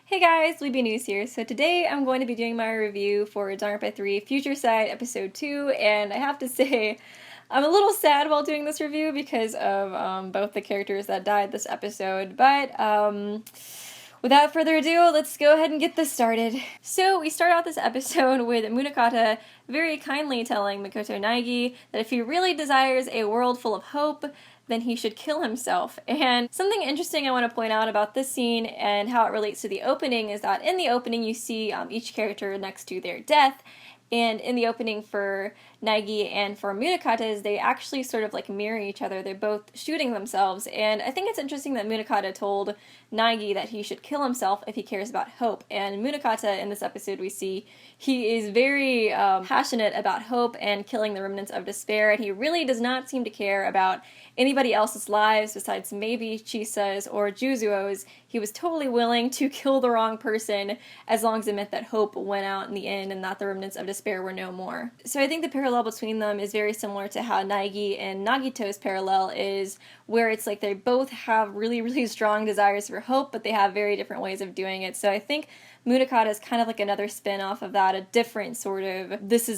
Hey guys, Weeby News here. So today I'm going to be doing my review for Danganronpa 3 Future Side Episode 2, and I have to say, I'm a little sad while doing this review because of both the characters that died this episode, but without further ado, let's go ahead and get this started. So we start out this episode with Munakata very kindly telling Makoto Naegi that if he really desires a world full of hope, then he should kill himself. And something interesting I want to point out about this scene and how it relates to the opening is that in the opening you see each character next to their death, and in the opening for Naegi and for Munakata's, they actually sort of like mirror each other. They're both shooting themselves, and I think it's interesting that Munakata told Naegi that he should kill himself if he cares about hope. And Munakata, in this episode, we see he is very passionate about hope and killing the remnants of despair, and he really does not seem to care about anybody else's lives besides maybe Chisa's or Juzuo's. He was totally willing to kill the wrong person as long as it meant that hope went out in the end and that the remnants of despair were no more. So I think the parallel between them is very similar to how Naegi and Nagito's parallel is, where it's like they both have really, really strong desires for hope, but they have very different ways of doing it. So I think Munakata is kind of like another spin-off of that, a different sort of,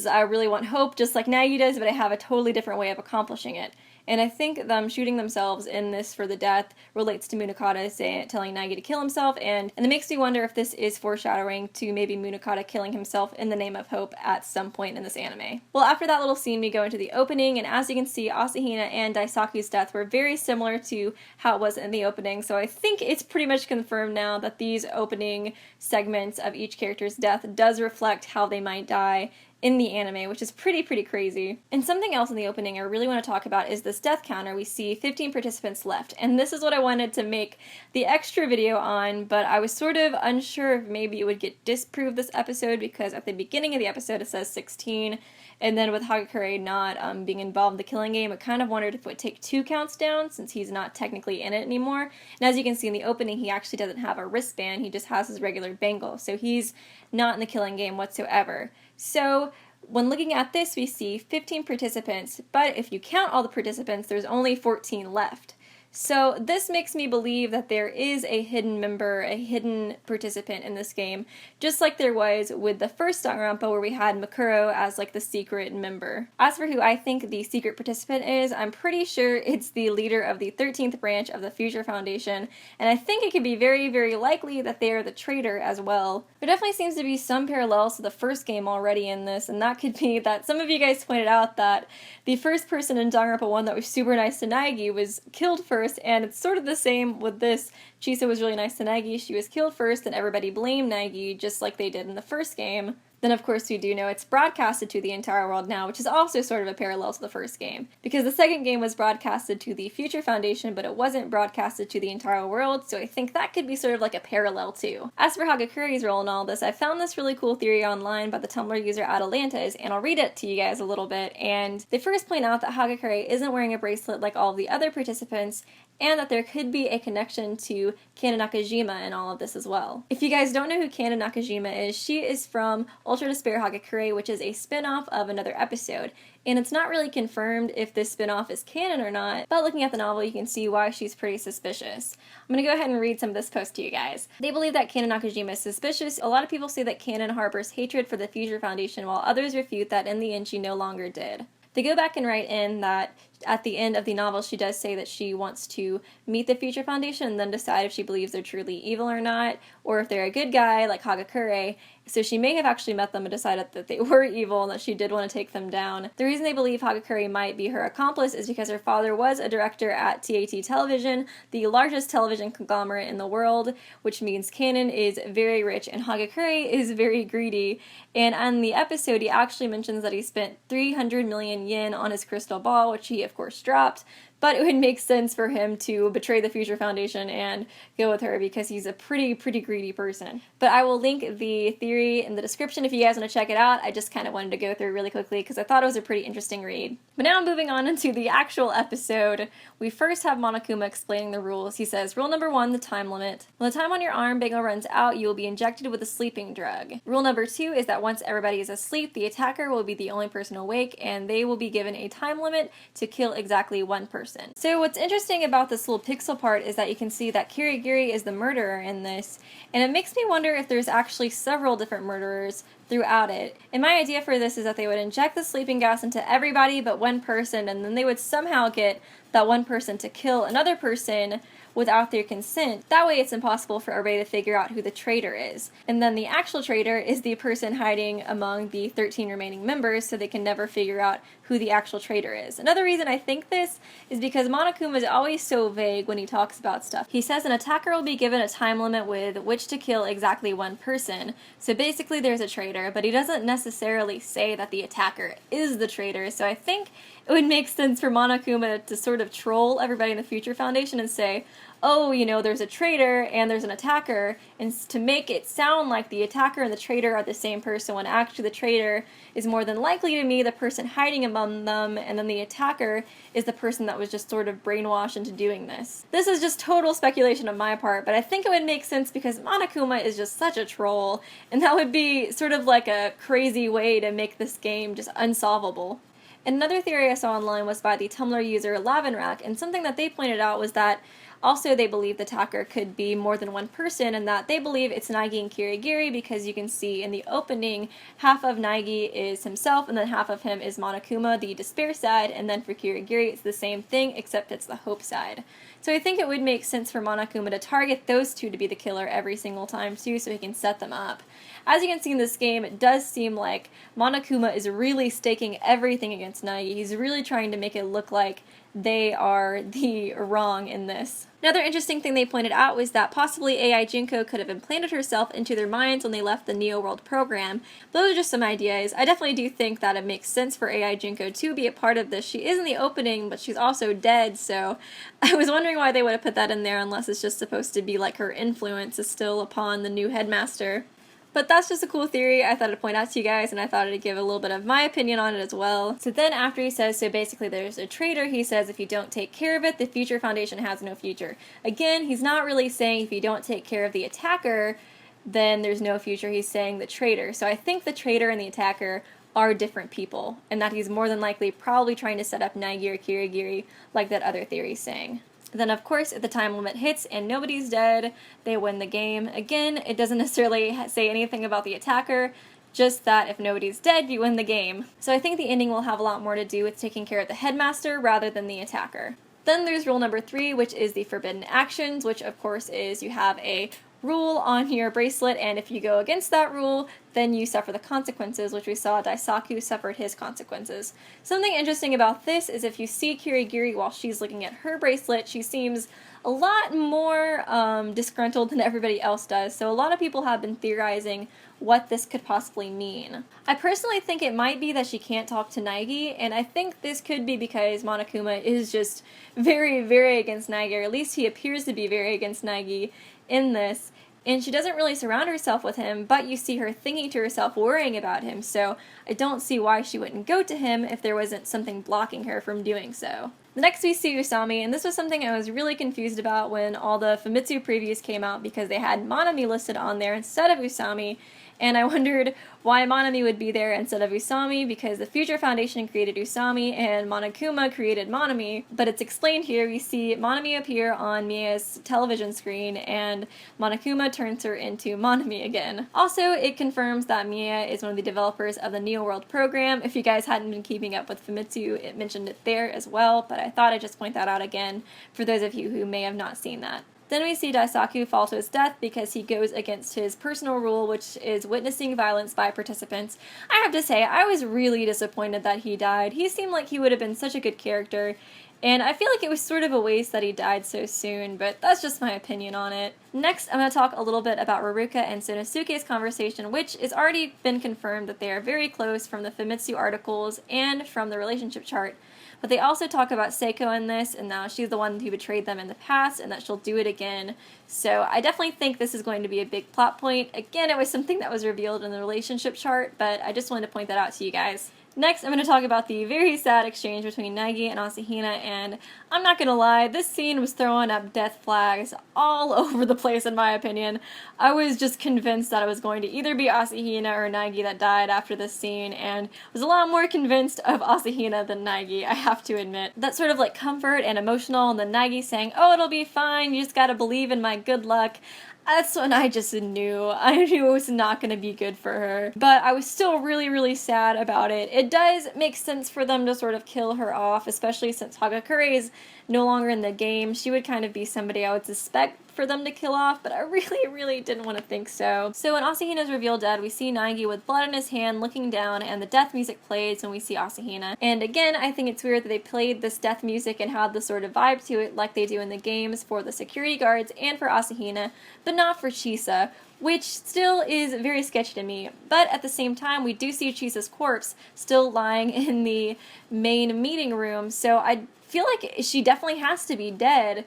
I really want hope just like Naegi does, but I have a totally different way of accomplishing it. And I think them shooting themselves in this for the death relates to Munakata telling Naegi to kill himself, and it makes me wonder if this is foreshadowing to maybe Munakata killing himself in the name of hope at some point in this anime. Well, after that little scene, we go into the opening, and as you can see, Asahina and Daisaku's death were very similar to how it was in the opening, so I think it's pretty much confirmed now that these opening segments of each character's death does reflect how they might die in the anime, which is pretty crazy. And something else in the opening I really want to talk about is this death counter. We see 15 participants left, and this is what I wanted to make the extra video on, but I was sort of unsure if maybe it would get disproved this episode because at the beginning of the episode it says 16, and then with Hagakure not being involved in the killing game, I kind of wondered if it would take 2 counts down since he's not technically in it anymore. And as you can see in the opening, he actually doesn't have a wristband, he just has his regular bangle, so he's not in the killing game whatsoever. So when looking at this, we see 15 participants, but if you count all the participants, there's only 14 left. So this makes me believe that there is a hidden member, a hidden participant in this game, just like there was with the first Danganronpa where we had Makuro as like the secret member. As for who I think the secret participant is, I'm pretty sure it's the leader of the 13th branch of the Future Foundation, and I think it could be very likely that they are the traitor as well. There definitely seems to be some parallels to the first game already in this, and that could be that some of you guys pointed out that the first person in Danganronpa 1 that was super nice to Naegi was killed first, and it's sort of the same with this. Chisa was really nice to Naegi, she was killed first, and everybody blamed Naegi just like they did in the first game. Then of course we do know it's broadcasted to the entire world now, which is also sort of a parallel to the first game. Because the second game was broadcasted to the Future Foundation, but it wasn't broadcasted to the entire world, so I think that could be sort of like a parallel too. As for Hagakure's role in all this, I found this really cool theory online by the Tumblr user Atalantaz, and I'll read it to you guys a little bit. And they first point out that Hagakure isn't wearing a bracelet like all of the other participants, and that there could be a connection to Kana Nakajima in all of this as well. If you guys don't know who Kana Nakajima is, she is from Ultra Despair Hagakure, which is a spin-off of another episode, and it's not really confirmed if this spin-off is canon or not, but looking at the novel you can see why she's pretty suspicious. I'm gonna go ahead and read some of this post to you guys. They believe that Kana Nakajima is suspicious. A lot of people say that Kanon harbors hatred for the Future Foundation, while others refute that in the end she no longer did. They go back and write in that at the end of the novel she does say that she wants to meet the Future Foundation and then decide if she believes they're truly evil or not, or if they're a good guy like Hagakure. So she may have actually met them and decided that they were evil and that she did want to take them down. The reason they believe Hagakure might be her accomplice is because her father was a director at TAT Television, the largest television conglomerate in the world, which means Kanon is very rich and Hagakure is very greedy. And on the episode he actually mentions that he spent 300 million yen on his crystal ball, which he of course dropped, but it would make sense for him to betray the Future Foundation and go with her because he's a pretty greedy person. But I will link the theory in the description if you guys want to check it out. I just kind of wanted to go through really quickly because I thought it was a pretty interesting read. But now moving on into the actual episode, we first have Monokuma explaining the rules. He says, rule number 1, the time limit. When the time on your arm bangle runs out, you will be injected with a sleeping drug. Rule number 2 is that once everybody is asleep, the attacker will be the only person awake, and they will be given a time limit to kill exactly one person. person. So what's interesting about this little pixel part is that you can see that Kirigiri is the murderer in this, and it makes me wonder if there's actually several different murderers throughout it. And my idea for this is that they would inject the sleeping gas into everybody but one person, and then they would somehow get that one person to kill another person without their consent. That way it's impossible for everybody to figure out who the traitor is. And then the actual traitor is the person hiding among the 13 remaining members, so they can never figure out who the actual traitor is. Another reason I think this is because Monokuma is always so vague when he talks about stuff. He says an attacker will be given a time limit with which to kill exactly one person. So basically there's a traitor, but he doesn't necessarily say that the attacker is the traitor. So I think it would make sense for Monokuma to sort of troll everybody in the Future Foundation and say, oh, you know, there's a traitor and there's an attacker, and to make it sound like the attacker and the traitor are the same person, when actually the traitor is more than likely to be the person hiding among them, and then the attacker is the person that was just sort of brainwashed into doing this. This is just total speculation on my part, but I think it would make sense because Monokuma is just such a troll, and that would be sort of like a crazy way to make this game just unsolvable. And another theory I saw online was by the Tumblr user Lavenrak, and something that they pointed out was that also they believe the attacker could be more than one person, and that they believe it's Naegi and Kirigiri because you can see in the opening half of Naegi is himself and then half of him is Monokuma, the despair side, and then for Kirigiri it's the same thing except it's the hope side. So I think it would make sense for Monokuma to target those two to be the killer every single time too, so he can set them up. As you can see in this game, it does seem like Monokuma is really staking everything against Naegi. He's really trying to make it look like they are the wrong in this. Another interesting thing they pointed out was that possibly AI Junko could have implanted herself into their minds when they left the Neo World program. Those are just some ideas. I definitely do think that it makes sense for AI Junko to be a part of this. She is in the opening, but she's also dead, so I was wondering why they would have put that in there unless it's just supposed to be like her influence is still upon the new headmaster. But that's just a cool theory I thought I'd point out to you guys, and I thought I'd give a little bit of my opinion on it as well. So then after he says, so basically there's a traitor, he says if you don't take care of it, the Future Foundation has no future. Again, he's not really saying if you don't take care of the attacker, then there's no future. He's saying the traitor. So I think the traitor and the attacker are different people, and that he's more than likely probably trying to set up Naegi or Kirigiri like that other theory is saying. Then, of course, if the time limit hits and nobody's dead, they win the game. Again, it doesn't necessarily say anything about the attacker, just that if nobody's dead, you win the game. So I think the ending will have a lot more to do with taking care of the headmaster rather than the attacker. Then there's rule number 3, which is the forbidden actions, which of course is you have a rule on your bracelet, and if you go against that rule, then you suffer the consequences, which we saw Daisaku suffered his consequences. Something interesting about this is if you see Kirigiri while she's looking at her bracelet, she seems a lot more disgruntled than everybody else does, so a lot of people have been theorizing what this could possibly mean. I personally think it might be that she can't talk to Naegi, and I think this could be because Monokuma is just very, very against Naegi, or at least he appears to be very against Naegi in this, and she doesn't really surround herself with him, but you see her thinking to herself, worrying about him, so I don't see why she wouldn't go to him if there wasn't something blocking her from doing so. Next we see Usami, and this was something I was really confused about when all the Famitsu previews came out because they had Monami listed on there instead of Usami, and I wondered why Monami would be there instead of Usami because the Future Foundation created Usami and Monokuma created Monami, but it's explained here. We see Monami appear on Mia's television screen and Monokuma turns her into Monami again. Also, it confirms that Mia is one of the developers of the Neo World program. If you guys hadn't been keeping up with Famitsu, it mentioned it there as well, but I thought I'd just point that out again for those of you who may have not seen that. Then we see Daisaku fall to his death because he goes against his personal rule, which is witnessing violence by participants. I have to say, I was really disappointed that he died. He seemed like he would have been such a good character, and I feel like it was sort of a waste that he died so soon, but that's just my opinion on it. Next, I'm going to talk a little bit about Ruruka and Sonosuke's conversation, which has already been confirmed that they are very close from the Famitsu articles and from the relationship chart. But they also talk about Seiko in this, and now she's the one who betrayed them in the past, and that she'll do it again. So I definitely think this is going to be a big plot point. Again, it was something that was revealed in the relationship chart, but I just wanted to point that out to you guys. Next, I'm going to talk about the very sad exchange between Nagi and Asahina, and I'm not going to lie, this scene was throwing up death flags all over the place in my opinion. I was just convinced that it was going to either be Asahina or Nagi that died after this scene, and was a lot more convinced of Asahina than Nagi, I have to admit. That sort of like comfort and emotional, and then Nagi saying, "Oh, it'll be fine, you just gotta believe in my good luck." That's when I just knew. I knew it was not going to be good for her. But I was still really, really sad about it. It does make sense for them to sort of kill her off, especially since Hagakure is no longer in the game. She would kind of be somebody I would suspect for them to kill off, but I really, really didn't want to think so. So when Asahina is revealed dead, we see Nagi with blood in his hand looking down, and the death music plays when we see Asahina. And again, I think it's weird that they played this death music and had the sort of vibe to it like they do in the games for the security guards and for Asahina, but not for Chisa, which still is very sketchy to me. But at the same time, we do see Chisa's corpse still lying in the main meeting room, so I feel like she definitely has to be dead.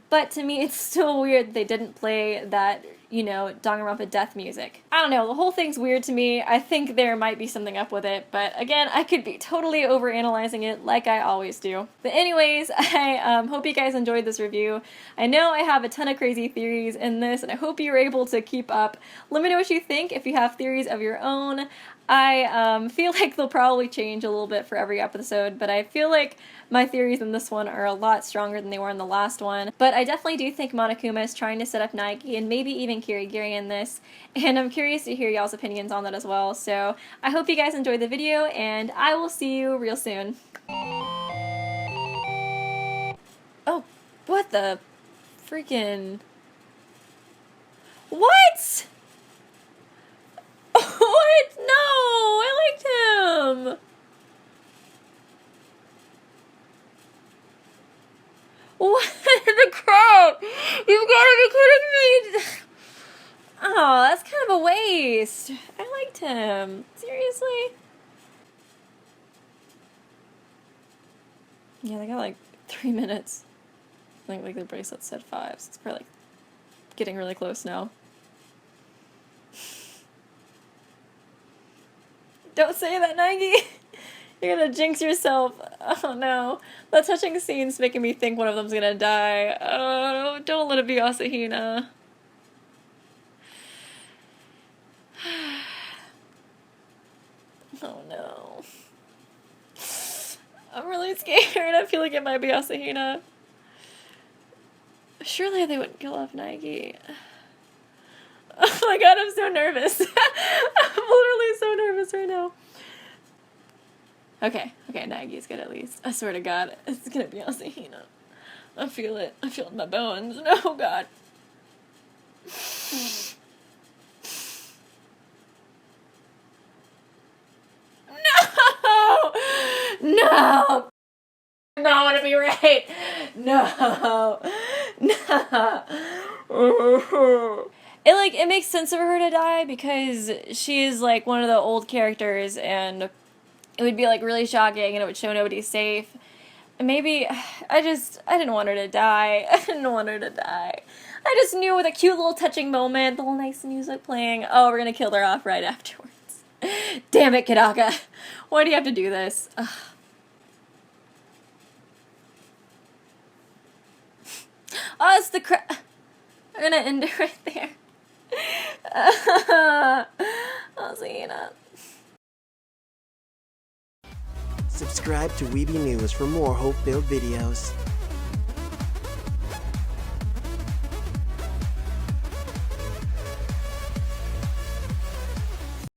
But to me, it's still weird they didn't play that, you know, Danganronpa death music. I don't know, the whole thing's weird to me. I think there might be something up with it, but again, I could be totally overanalyzing it like I always do. But anyways, I hope you guys enjoyed this review. I know I have a ton of crazy theories in this, and I hope you're able to keep up. Let me know what you think if you have theories of your own. I feel like they'll probably change a little bit for every episode, but I feel like my theories in this one are a lot stronger than they were in the last one. But I definitely do think Monokuma is trying to set up Nagi and maybe even Kirigiri in this, and I'm curious to hear y'all's opinions on that as well. So I hope you guys enjoyed the video, and I will see you real soon. Oh, what the freaking... What?! What? No! I liked him! What the crap? You've gotta be kidding me! Oh, that's kind of a waste. I liked him. Seriously? Yeah, they got like 3 minutes. I think like the bracelet said 5, so it's probably like getting really close now. Don't say that, Nagi! You're gonna jinx yourself. Oh no. That touching scene's making me think one of them's gonna die. Oh, don't let it be Asahina. Oh no. I'm really scared. I feel like it might be Asahina. Surely they wouldn't kill off Nagi. Oh my god, I'm so nervous. I'm literally so nervous right now. Okay, Nagi's good at least. I swear to god, it's gonna be Asahina. I feel it. I feel it in my bones. Oh god. No! No! No, I want to be right. No. No. It makes sense for her to die because she is like one of the old characters, and it would be like really shocking and it would show nobody's safe. And maybe I didn't want her to die. I didn't want her to die. I just knew with a cute little touching moment, the little nice music playing, oh, we're gonna kill her off right afterwards. Damn it, Kodaka. Why do you have to do this? Ugh. Oh, it's the I'm gonna end it right there. I'll see you now. Subscribe to Weeby News for more hope-filled videos.